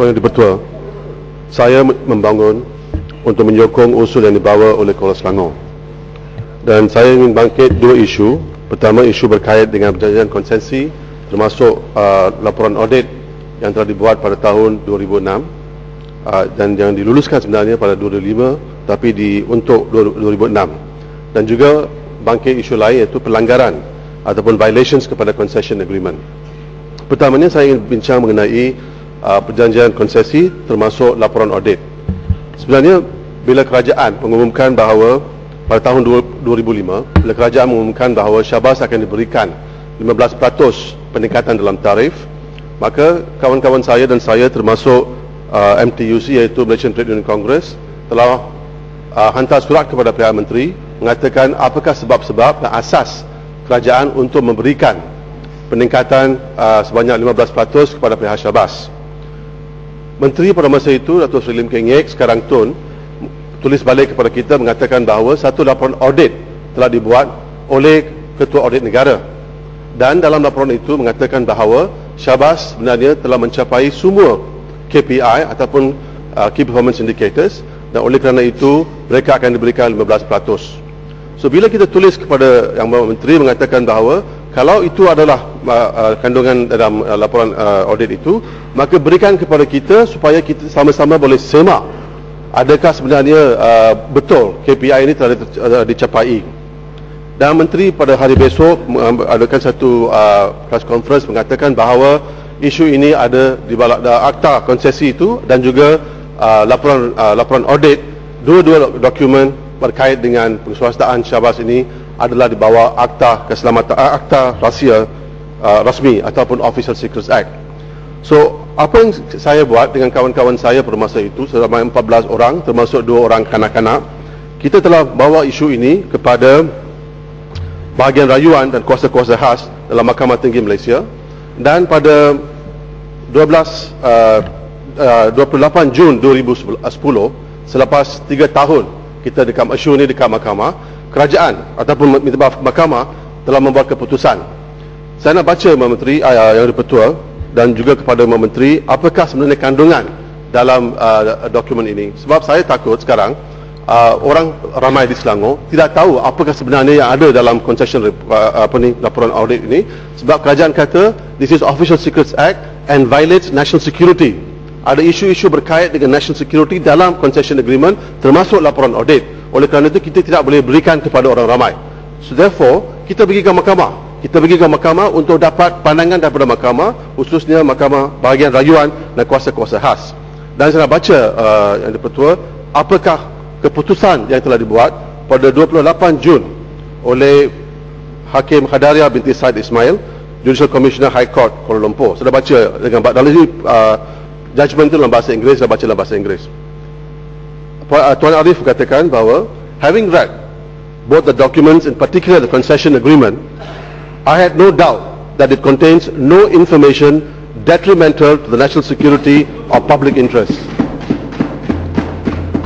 Tuan Yang Di-Pertua, saya membangun untuk menyokong usul yang dibawa oleh Kuala Selangor. Dan saya ingin bangkit dua isu. Pertama, isu berkait dengan perjanjian konsesi, termasuk laporan audit yang telah dibuat pada tahun 2006 dan yang diluluskan sebenarnya pada 2005, tapi untuk 2006. Dan juga bangkit isu lain, iaitu pelanggaran ataupun violations kepada concession agreement. Pertamanya saya ingin bincang mengenai perjanjian konsesi termasuk laporan audit. Sebenarnya bila kerajaan mengumumkan bahawa pada tahun 2005, bila kerajaan mengumumkan bahawa Syahbaz akan diberikan 15% peningkatan dalam tarif, maka kawan-kawan saya dan saya termasuk MTUC, iaitu Malaysian Trade Union Congress, telah hantar surat kepada pihak menteri mengatakan apakah sebab-sebab dan asas kerajaan untuk memberikan peningkatan sebanyak 15% kepada pihak Syahbaz. Menteri pada masa itu, Datuk Seri Lim Keng Yek, sekarang Tun, tulis balik kepada kita mengatakan bahawa satu laporan audit telah dibuat oleh Ketua Audit Negara, dan dalam laporan itu mengatakan bahawa Syahbaz sebenarnya telah mencapai semua KPI ataupun Key Performance Indicators, dan oleh kerana itu mereka akan diberikan 15%. So bila kita tulis kepada Yang Berhormat Menteri mengatakan bahawa kalau itu adalah kandungan dalam laporan audit itu, maka berikan kepada kita supaya kita sama-sama boleh semak adakah sebenarnya betul KPI ini telah dicapai. Dan Menteri pada hari besok adakan satu press conference mengatakan bahawa isu ini ada di bawah akta konsesi itu, dan juga laporan audit, dua-dua dokumen berkait dengan penguasaan Syahbaz ini adalah di bawah akta keselamatan, akta rahsia rasmi ataupun Official Secrets Act. So apa yang saya buat dengan kawan-kawan saya pada masa itu, selama 14 orang termasuk 2 orang kanak-kanak, kita telah bawa isu ini kepada bahagian rayuan dan kuasa-kuasa khas dalam Mahkamah Tinggi Malaysia, dan pada 28 Jun 2010, selepas 3 tahun kita isu ini dekat mahkamah, kerajaan ataupun minta maaf mahkamah telah membuat keputusan. Saya nak baca Menteri Yang Di-Pertua dan juga kepada Menteri apakah sebenarnya kandungan dalam dokumen ini, sebab saya takut sekarang orang ramai di Selangor tidak tahu apakah sebenarnya yang ada dalam concession laporan audit ini, sebab kerajaan kata this is Official Secrets Act and violates national security. Ada isu-isu berkait dengan national security dalam concession agreement termasuk laporan audit. Oleh kerana itu kita tidak boleh berikan kepada orang ramai. So therefore kita pergi ke mahkamah. Kita pergi ke mahkamah untuk dapat pandangan daripada mahkamah, khususnya mahkamah bahagian rayuan dan kuasa-kuasa khas. Dan saya nak baca Yang Di-Pertua apakah keputusan yang telah dibuat pada 28 Jun oleh Hakim Khadaria binti Said Ismail, Judicial Commissioner High Court Kuala Lumpur. Saya dah baca dengan dalam judgement itu dalam bahasa Inggeris, saya baca dalam bahasa Inggeris. Tuan Arif katakan bahawa having read both the documents, in particular the concession agreement, I had no doubt that it contains no information detrimental to the national security or public interest.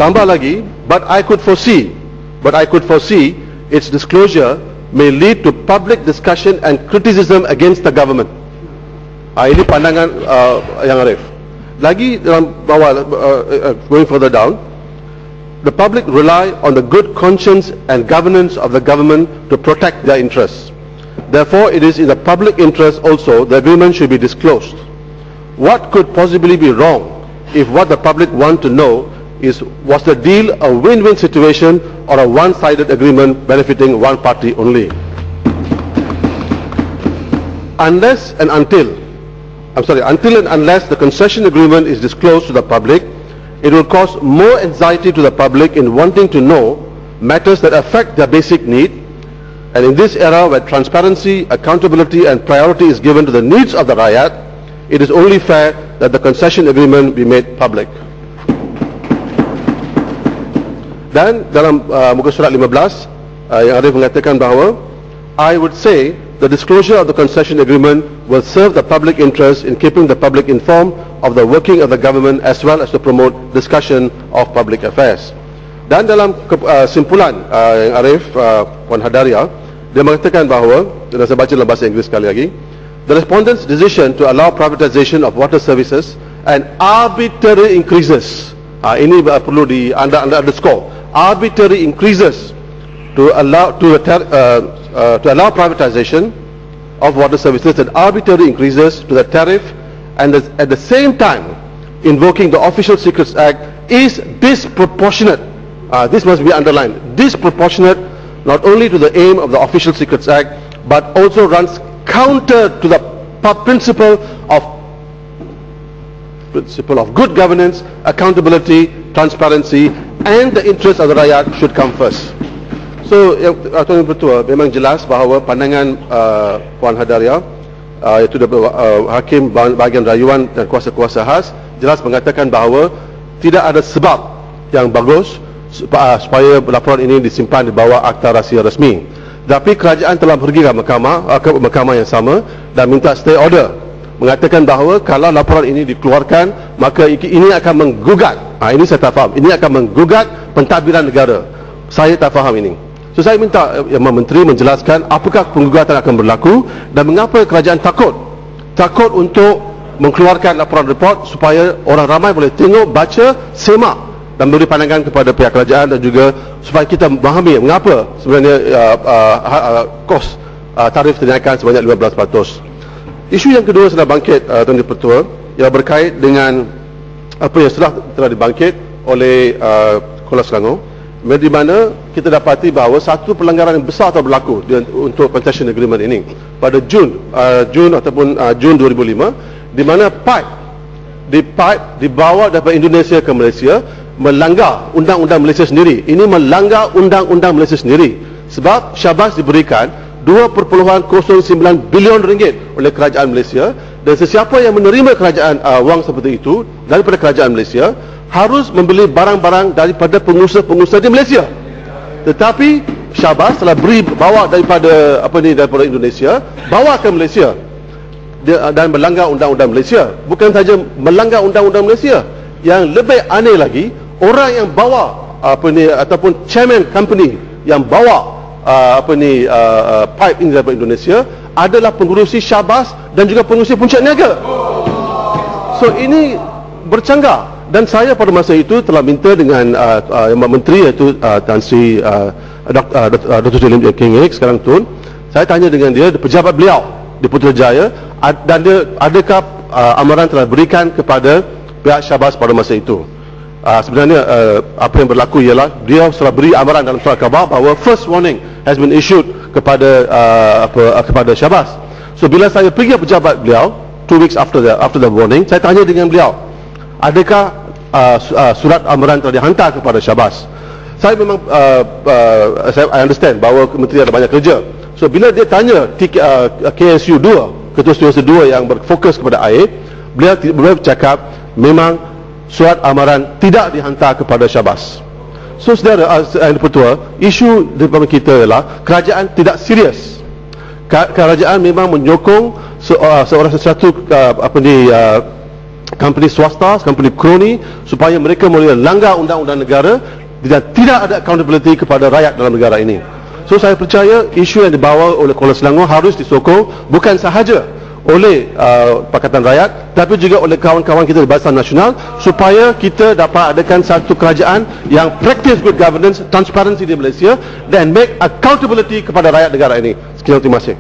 Tambah lagi, but I could foresee its disclosure may lead to public discussion and criticism against the government. Ini pandangan Yang Arif. Lagi dalam bawah, going further down, the public rely on the good conscience and governance of the government to protect their interests. Therefore, it is in the public interest also the agreement should be disclosed. What could possibly be wrong if what the public want to know was the deal a win-win situation or a one-sided agreement benefiting one party only? Until and unless the concession agreement is disclosed to the public, it will cause more anxiety to the public in wanting to know matters that affect their basic need. And in this era where transparency, accountability and priority is given to the needs of the rakyat, it is only fair that the concession agreement be made public. Dan dalam muka surat 15, Yang Arif mengatakan bahawa I would say the disclosure of the concession agreement will serve the public interest in keeping the public informed of the working of the government as well as to promote discussion of public affairs. Dan dalam simpulan Yang Arif, Puan Hadaria, dia mengatakan bahawa, dan saya baca dalam bahasa Inggeris sekali lagi, the respondent's decision to allow privatization of water services and arbitrary increases. Ini perlu di underscore. Arbitrary increases to allow privatization of water services, and arbitrary increases to the tariff, and at the same time invoking the Official Secrets Act is disproportionate. This must be underlined. Disproportionate not only to the aim of the Official Secrets Act, but also runs counter to the principle of good governance, accountability, transparency, and the interest of the rakyat should come first. So, Tuan Ketua, memang jelas bahawa pandangan Puan Hadaria, iaitu Hakim Bahagian Rayuan dan kuasa-kuasa khas, jelas mengatakan bahawa tidak ada sebab yang bagus supaya laporan ini disimpan di bawah akta rahsia rasmi. Tapi kerajaan telah pergi ke mahkamah yang sama dan minta stay order, mengatakan bahawa kalau laporan ini dikeluarkan, maka ini akan menggugat, ini saya tak faham, ini akan menggugat pentadbiran negara. Saya tak faham ini. So saya minta Yang Menteri menjelaskan apakah penggugatan akan berlaku dan mengapa kerajaan takut untuk mengeluarkan laporan report supaya orang ramai boleh tengok, baca, semak dan memberi pandangan kepada pihak kerajaan, dan juga supaya kita memahami mengapa sebenarnya kos tarif dinaikkan sebanyak 15%. Isu yang kedua sudah bangkit, Tuan Ketua, yang berkait dengan apa yang telah dibangkit oleh Kuala Selangor, di mana kita dapati bahawa satu pelanggaran yang besar telah berlaku untuk concession agreement ini pada Jun 2005, di mana pipe dibawa daripada Indonesia ke Malaysia melanggar undang-undang Malaysia sendiri. Ini melanggar undang-undang Malaysia sendiri, sebab syabas diberikan 2.09 bilion ringgit oleh kerajaan Malaysia, dan sesiapa yang menerima wang seperti itu daripada kerajaan Malaysia harus membeli barang-barang daripada pengusaha-pengusaha di Malaysia. Tetapi syabas telah bawa daripada Indonesia, bawa ke Malaysia dan melanggar undang-undang Malaysia. Bukan saja melanggar undang-undang Malaysia, yang lebih aneh lagi, orang yang bawa ataupun chairman company yang bawa pipe ini daripada Indonesia adalah pengurusi syabas dan juga pengurusi Puncak Niaga. So ini bercanggah, dan saya pada masa itu telah minta dengan Menteri, iaitu Tan Sri Dr. Sri Lim Keng Ek, sekarang Tun. Saya tanya dengan dia, pejabat beliau di Putrajaya, dan adakah amaran telah berikan kepada pihak syabas pada masa itu. Sebenarnya apa yang berlaku ialah dia telah beri amaran dalam surat khabar bahawa first warning has been issued kepada syabas. So bila saya pergi ke pejabat beliau 2 weeks after the warning, saya tanya dengan beliau, adakah surat amaran telah dihantar kepada syabas. Saya memang I understand bahawa Menteri ada banyak kerja. So bila dia tanya KSU 2, Ketua Setiausaha 2 yang berfokus kepada air, beliau bercakap memang surat amaran tidak dihantar kepada syabas. So saudara yang Ketua, isu di depan kita ialah kerajaan tidak serius. Kerajaan memang menyokong satu company swasta, company kroni, supaya mereka boleh langgar undang-undang negara dan tidak ada accountability kepada rakyat dalam negara ini. So saya percaya isu yang dibawa oleh Kuala Selangor harus disokong bukan sahaja oleh Pakatan Rakyat, tapi juga oleh kawan-kawan kita di Barisan Nasional, supaya kita dapat adakan satu kerajaan yang practice good governance, transparency di Malaysia, dan make accountability kepada rakyat negara ini. Sekian, terima kasih.